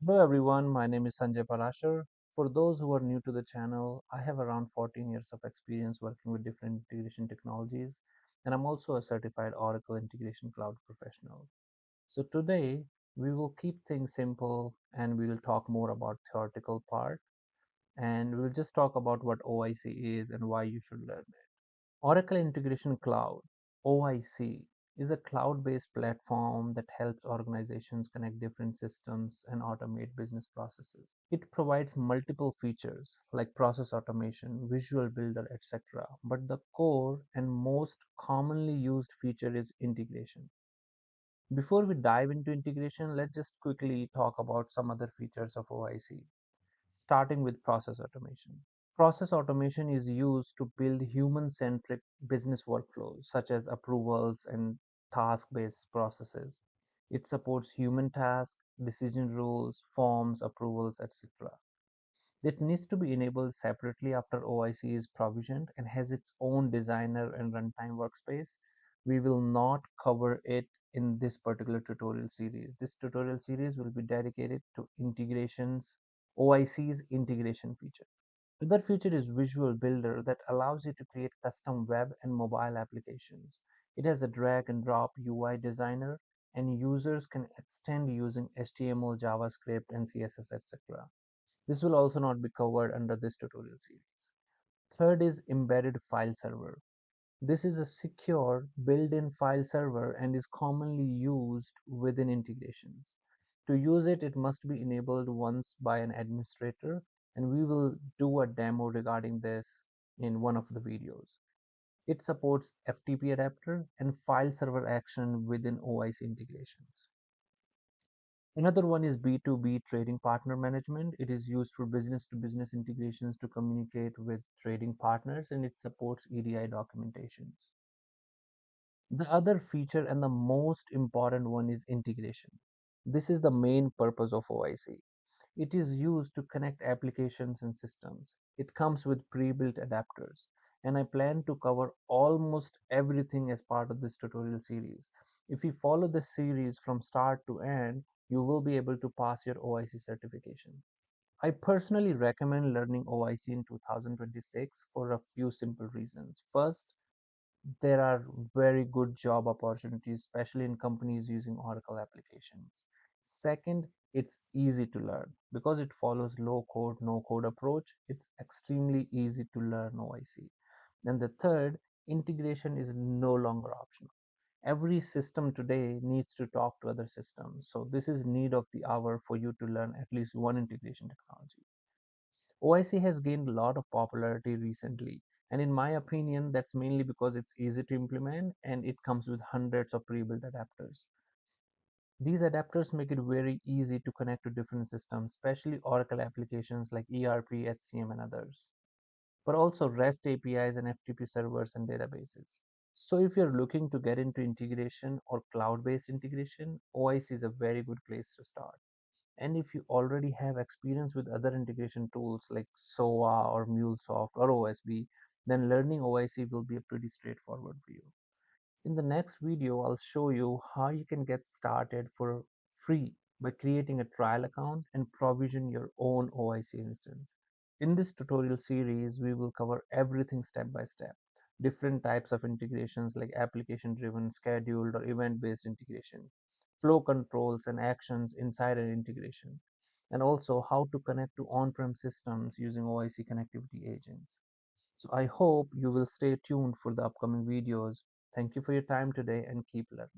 Hello everyone, my name is Sanjay Parashar. For those who are new to the channel, I have around 14 years of experience working with different integration technologies, and I'm also a certified Oracle Integration Cloud professional. So today we will keep things simple and we will talk more about theoretical part, and we'll just talk about what OIC is and why you should learn it. Oracle Integration Cloud (OIC) is a cloud-based platform that helps organizations connect different systems and automate business processes. It provides multiple features like process automation, visual builder, etc. But the core and most commonly used feature is integration. Before we dive into integration, let's just quickly talk about some other features of OIC, starting with process automation. Process automation is used to build human-centric business workflows such as approvals and task-based processes. It supports human tasks, decision rules, forms, approvals, etc. It needs to be enabled separately after OIC is provisioned and has its own designer and runtime workspace. We will not cover it in this particular tutorial series. This tutorial series will be dedicated to integrations, OIC's integration feature. Another feature is Visual Builder that allows you to create custom web and mobile applications. It has a drag and drop UI designer, and users can extend using HTML, JavaScript, and CSS, etc. This will also not be covered under this tutorial series. Third is Embedded File Server. This is a secure built-in file server and is commonly used within integrations. To use it, it must be enabled once by an administrator, and we will do a demo regarding this in one of the videos. It supports FTP adapter and file server action within OIC integrations. Another one is B2B trading partner management. It is used for business to business integrations to communicate with trading partners, and it supports EDI documentations. The other feature and the most important one is integration. This is the main purpose of OIC. It is used to connect applications and systems. It comes with pre-built adapters, and I plan to cover almost everything as part of this tutorial series. If you follow this series from start to end, you will be able to pass your OIC certification. I personally recommend learning OIC in 2026 for a few simple reasons. First, there are very good job opportunities, especially in companies using Oracle applications. Second, it's easy to learn because it follows low code, no code approach. It's extremely easy to learn OIC. And the third, integration is no longer optional. Every system today needs to talk to other systems. So this is need of the hour for you to learn at least one integration technology. OIC has gained a lot of popularity recently, and in my opinion, that's mainly because it's easy to implement and it comes with hundreds of pre-built adapters. These adapters make it very easy to connect to different systems, especially Oracle applications like ERP, HCM, and others, but also REST APIs and FTP servers and databases. So if you're looking to get into integration or cloud-based integration, OIC is a very good place to start. And if you already have experience with other integration tools like SOA or MuleSoft or OSB, then learning OIC will be a pretty straightforward for you. In the next video, I'll show you how you can get started for free by creating a trial account and provision your own OIC instance. In this tutorial series, we will cover everything step by step. Different types of integrations like application driven, scheduled, or event based integration, flow controls and actions inside an integration, and also how to connect to on prem systems using OIC connectivity agents. So I hope you will stay tuned for the upcoming videos. Thank you for your time today and keep learning.